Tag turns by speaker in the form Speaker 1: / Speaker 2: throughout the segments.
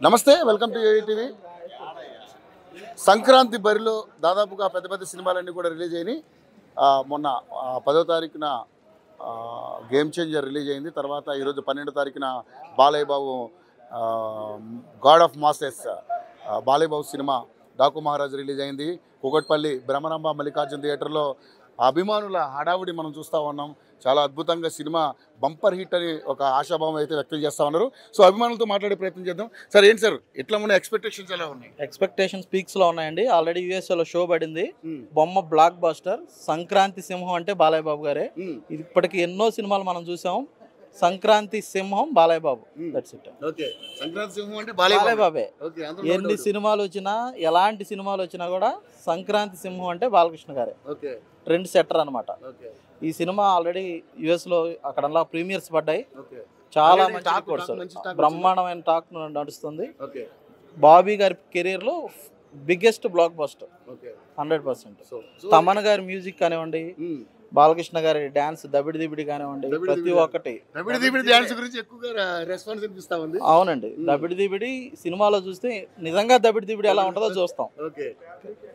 Speaker 1: నమస్తే, welcome to ATV. Sankranti బరిలో దాదాపుగా పెద్ద పెద్ద సినిమాలన్నీ కూడా రిలీజ్ అయినాయి. మొన్న 10వ తారీఖున గేమ్ చేంజర్ రిలీజ్ అయింది. తర్వాత ఈరోజు 12వ తారీఖున Balayya Babu god of masses Balayya Babu cinema Daaku Maharaaj release అయింది. కూకట్పల్లి బ్రహ్మరంభ మల్లికార్జున థియేటర్లో అభిమానుల హడావుడి మనం చూస్తూ ఉన్నాం. చాలా అద్భుతంగా సినిమా బంపర్ హిట్ అని ఒక ఆశాభావం అయితే వ్యక్తం చేస్తూ ఉన్నారు. సో అభిమానులతో మాట్లాడే ప్రయత్నం చేద్దాం. సార్, ఏంటి సార్ ఇట్లా ఉన్న ఎక్స్పెక్టేషన్స్ ఎలా ఉన్నాయి?
Speaker 2: ఎక్స్పెక్టేషన్స్ పీక్స్ లో ఉన్నాయండి. ఆల్రెడీ యూఎస్ఏలో షో పడింది. బొమ్మ బ్లాక్ బాస్టర్. సంక్రాంతి సింహం అంటే బాలయ్య బాబు గారే. ఇప్పటికి ఎన్నో సినిమాలు మనం చూసాం. సంక్రాంతి సింహం Balayya Babu. That's it.
Speaker 1: Okay, Sankranti సింహం అంటే
Speaker 2: బాలయ్య బాబే. ఎన్ని సినిమాలు వచ్చినా, ఎలాంటి సినిమాలు వచ్చినా కూడా సంక్రాంతి సింహం అంటే బాలకృష్ణ గారే. ట్రెండ్ సెట్టర్ అనమాట. ఈ సినిమా ఆల్రెడీ యుఎస్ లో అక్కడ ప్రీమియర్స్ పడ్డాయి. చాలా మంచి రికార్డ్స్, బ్రహ్మాండమైన టాక్ నడుస్తుంది. బాబీ గారి కెరీర్ లో బిగ్గెస్ట్ బ్లాక్ బస్టర్ 100%. తమన్ గారి మ్యూజిక్ కానివ్వండి, బాలకృష్ణ గారి డాన్స్ దబిడి దిబిడి కానివ్వండి, ప్రతి ఒక్కటి. అవునండి, దబిడి దిబిడి సినిమాలో చూస్తే నిజంగా దబిడి దిబిడి ఎలా ఉంటుందో చూస్తాం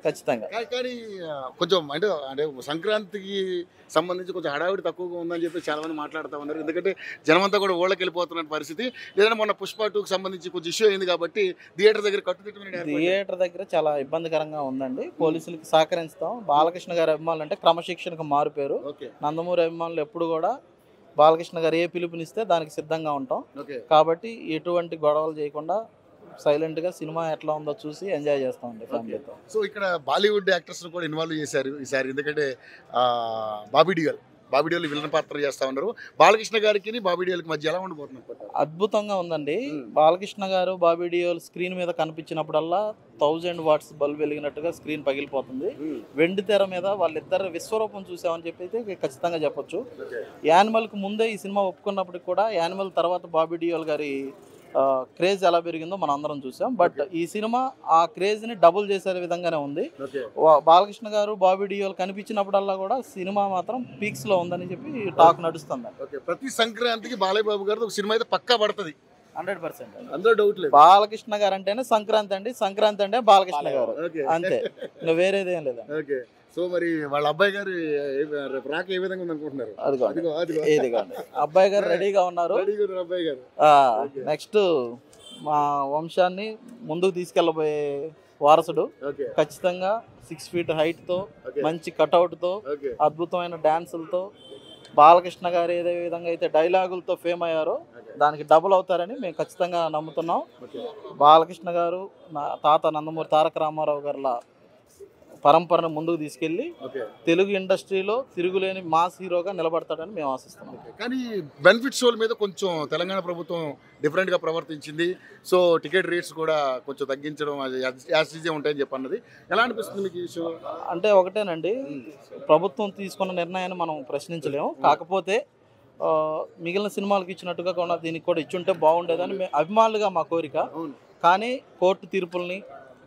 Speaker 2: ఖచ్చితంగా.
Speaker 1: కానీ కొంచెం అంటే అంటే సంక్రాంతికి సంబంధించి కొంచెం హడావిడి తక్కువగా ఉందని చెప్పి చాలా మంది మాట్లాడుతూ ఉన్నారు. ఎందుకంటే జనమంతా కూడా ఓళ్ళకి వెళ్ళిపోతున్న పరిస్థితి. లేదంటే మొన్న పుష్ప 2కి సంబంధించి కొంచెం ఇష్యూ అయింది కాబట్టి థియేటర్ దగ్గర
Speaker 2: థియేటర్ దగ్గర చాలా ఇబ్బందికరంగా ఉందండి. పోలీసులకి సహకరిస్తాం. బాలకృష్ణ గారి అభిమానులు అంటే క్రమశిక్షణకు మారిపోయారు. నందమూరి అభిమానులు ఎప్పుడు కూడా బాలకృష్ణ గారు ఏ పిలుపునిస్తే దానికి సిద్ధంగా ఉంటాం. కాబట్టి ఎటువంటి గొడవలు చేయకుండా సైలెంట్ గా సినిమా ఎట్లా ఉందో చూసి ఎంజాయ్ చేస్తామండి ఫ్యామిలీతో.
Speaker 1: సో ఇక్కడ బాలీవుడ్ యాక్టర్స్ కూడా ఇన్వాల్వ్ చేశారు ఈసారి. ఎందుకంటే బాబీ డియోల్ విలన్ పాత్ర చేస్తా ఉన్నారు. బాలకృష్ణ గారికి బాబీ డియోల్కి మధ్య ఎలా ఉండబోతున్నారు?
Speaker 2: అద్భుతంగా ఉందండి. బాలకృష్ణ గారు బాబీ డియోల్ స్క్రీన్ మీద కనిపించినప్పుడల్లా 1000 వాట్స్ బల్బ్ వెలిగినట్టుగా స్క్రీన్ పగిలిపోతుంది. వెండి తెర మీద వాళ్ళిద్దరు విశ్వరూపం చూసామని చెప్పి అయితే ఖచ్చితంగా చెప్పొచ్చు. యానిమల్ కు ముందే ఈ సినిమా ఒప్పుకున్నప్పటికి కూడా యానిమల్ తర్వాత బాబీ డియోల్ గారి క్రేజ్ ఎలా పెరిగిందో మనం అందరం చూసాం. బట్ ఈ సినిమా ఆ క్రేజ్ ని డబుల్ చేసే విధంగానే ఉంది. బాలకృష్ణ గారు బాబీ డియోల్ కనిపించినప్పుడల్లా కూడా సినిమా మాత్రం పీక్స్ లో ఉందని చెప్పి టాక్ నడుస్తుంది.
Speaker 1: ప్రతి సంక్రాంతికి బాలయ్య బాబు గారు ఒక సినిమా అయితే పక్కా పడుతుంది
Speaker 2: 100%.
Speaker 1: అందులో డౌట్ లేదు.
Speaker 2: బాలకృష్ణ గారు అంటేనే సంక్రాంతి అండి, సంక్రాంతి అంటే బాలకృష్ణ గారు, అంతే, ఇంకా వేరేదేం లేదు.
Speaker 1: సో మరి వాళ్ళ అబ్బాయి గారు రాక ఏ విధంగా ఉంది అనుకుంటున్నారు?
Speaker 2: అబ్బాయి గారు రెడీగా ఉన్నారు. నెక్స్ట్ మా వంశాన్ని ముందుకు తీసుకెళ్ళబోయే వారసుడు. ఖచ్చితంగా 6 feet హైట్ తో, మంచి కట్అవుట్ తో, అద్భుతమైన డాన్సులతో, బాలకృష్ణ గారు ఏదే విధంగా అయితే డైలాగులతో ఫేమ్ అయ్యారో దానికి డబుల్ అవుతారని మేము ఖచ్చితంగా నమ్ముతున్నాం. బాలకృష్ణ గారు తాత నందమూరి తారక రామారావు గారిలా పరంపరను ముందుకు తీసుకెళ్లి తెలుగు ఇండస్ట్రీలో తిరుగులేని మాస్ హీరోగా నిలబడతాడని మేము ఆశిస్తున్నాం.
Speaker 1: కానీ బెనిఫిట్ షోల మీద కొంచెం తెలంగాణ ప్రభుత్వం డిఫరెంట్గా ప్రవర్తించింది. సో టికెట్ రేట్స్ కూడా కొంచెం తగ్గించడం యాసిజే ఉంటాయని చెప్పి అన్నది. ఎలా అనిపిస్తుంది మీకు ఈ షో?
Speaker 2: అంటే ఒకటేనండి, ప్రభుత్వం తీసుకున్న నిర్ణయాన్ని మనం ప్రశ్నించలేము. కాకపోతే మిగిలిన సినిమాలకు ఇచ్చినట్టుగా కూడా దీనికి కూడా ఇచ్చుంటే బాగుండేదని అభిమానులుగా మా కోరిక. కానీ కోర్టు తీర్పుల్ని,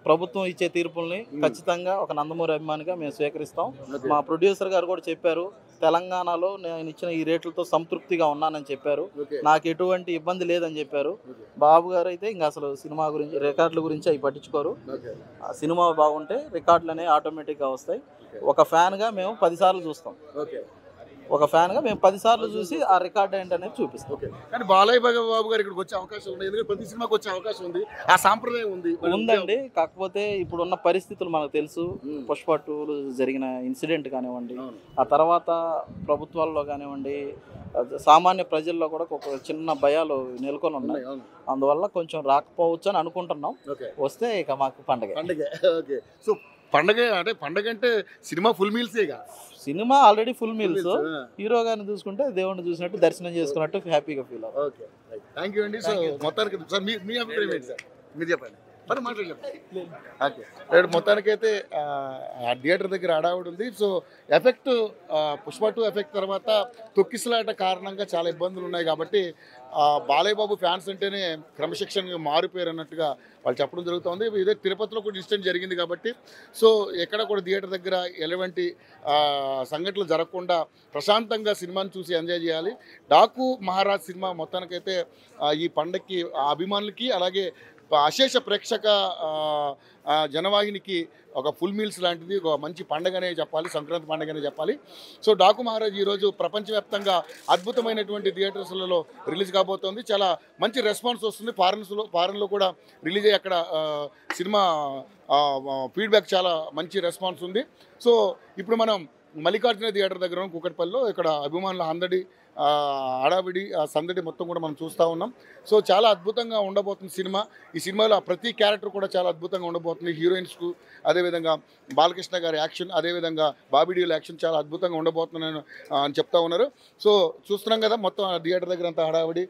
Speaker 2: ప్రభుత్వం ఇచ్చే తీర్పుల్ని ఖచ్చితంగా ఒక నందమూరి అభిమానిగా మేము స్వీకరిస్తాం. మా ప్రొడ్యూసర్ గారు కూడా చెప్పారు, తెలంగాణలో నేను ఇచ్చిన ఈ రేట్లతో సంతృప్తిగా ఉన్నానని చెప్పారు. నాకు ఎటువంటి ఇబ్బంది లేదని చెప్పారు. బాబు గారు అయితే ఇంకా అసలు సినిమా గురించి, రికార్డుల గురించి అవి పట్టించుకోరు. సినిమా బాగుంటే రికార్డులు అనేవి ఆటోమేటిక్గా వస్తాయి. ఒక ఫ్యాన్గా మేము 10 సార్లు చూస్తాం. ఒక ఫ్యాన్ గా మేము 10 సార్లు చూసి ఆ రికార్డ్ ఏంటనేది చూపిస్తాం.
Speaker 1: కానీ బాలయ్య బాబు గారు ఇక్కడికి వచ్చే అవకాశం ఉంది, ఎందుకంటే ప్రతి సినిమాకి వచ్చే అవకాశం ఉంది, ఆ సాంప్రదాయం
Speaker 2: ఉందండి. కాకపోతే ఇప్పుడున్న పరిస్థితులు మనకు తెలుసు. పుష్ప 2 జరిగిన ఇన్సిడెంట్ కానివ్వండి, ఆ తర్వాత ప్రభుత్వాల్లో కానివ్వండి, సామాన్య ప్రజల్లో కూడా ఒక చిన్న భయాలు నెలకొని ఉన్నాయి. అందువల్ల కొంచెం రాకపోవచ్చు అని అనుకుంటున్నాం. వస్తే ఇక మాకు పండగ.
Speaker 1: సో పండగ అంటే సినిమా ఫుల్ మీల్సేగా.
Speaker 2: Cinema already full meals. Hero గారిని చూసుకుంటే దేవుడిని చూసినట్టు, దర్శనం చేసుకున్నట్టు హ్యాపీగా ఫీల్ అవుతుంది.
Speaker 1: థ్యాంక్ యూ అండి. సో మొత్తానికి సార్ మీ అభిప్రాయం ఏంటి సార్? మీరు చెప్పండి. మొత్తానికైతే ఆ థియేటర్ దగ్గర హడావుడి ఉంది. సో ఎఫెక్ట్ పుష్ప 2 ఎఫెక్ట్ తర్వాత తొక్కిసలాట కారణంగా చాలా ఇబ్బందులు ఉన్నాయి. కాబట్టి బాలయ్య బాబు ఫ్యాన్స్ అంటేనే క్రమశిక్షణగా మారిపోయారు అన్నట్టుగా వాళ్ళు చెప్పడం జరుగుతుంది. ఇదే తిరుపతిలో కూడా ఇన్సిడెంట్ జరిగింది కాబట్టి సో ఎక్కడ కూడా థియేటర్ దగ్గర ఎలాంటి సంఘటనలు జరగకుండా ప్రశాంతంగా సినిమాని చూసి ఎంజాయ్ చేయాలి. డాకు మహారాజ్ సినిమా మొత్తానికైతే ఈ పండగకి అభిమానులకి అలాగే అశేష ప్రేక్షక జనవాహినికి ఒక ఫుల్ మీల్స్ లాంటిది, ఒక మంచి పండగనే చెప్పాలి, సంక్రాంతి పండగనే చెప్పాలి. సో డాకు మహారాజ్ ఈరోజు ప్రపంచవ్యాప్తంగా అద్భుతమైనటువంటి థియేటర్స్లలో రిలీజ్ కాబోతోంది. చాలా మంచి రెస్పాన్స్ వస్తుంది. ఫారెన్లో కూడా రిలీజ్ అయ్యి అక్కడ సినిమా ఫీడ్బ్యాక్ చాలా మంచి రెస్పాన్స్ ఉంది. సో ఇప్పుడు మనం మల్లికార్జున థియేటర్ దగ్గర కూకట్పల్లిలో ఇక్కడ అభిమానుల అందడి హడావిడి సందడి మొత్తం కూడా మనం చూస్తూ ఉన్నాం. సో చాలా అద్భుతంగా ఉండబోతుంది సినిమా. ఈ సినిమాలో ప్రతి క్యారెక్టర్ కూడా చాలా అద్భుతంగా ఉండబోతుంది. హీరోయిన్స్కు, అదేవిధంగా బాలకృష్ణ గారి యాక్షన్, అదేవిధంగా బాబీడీల యాక్షన్ చాలా అద్భుతంగా ఉండబోతుందని అని చెప్తా ఉన్నారు. సో చూస్తున్నాం కదా మొత్తం థియేటర్ దగ్గర అంతా హడావిడి.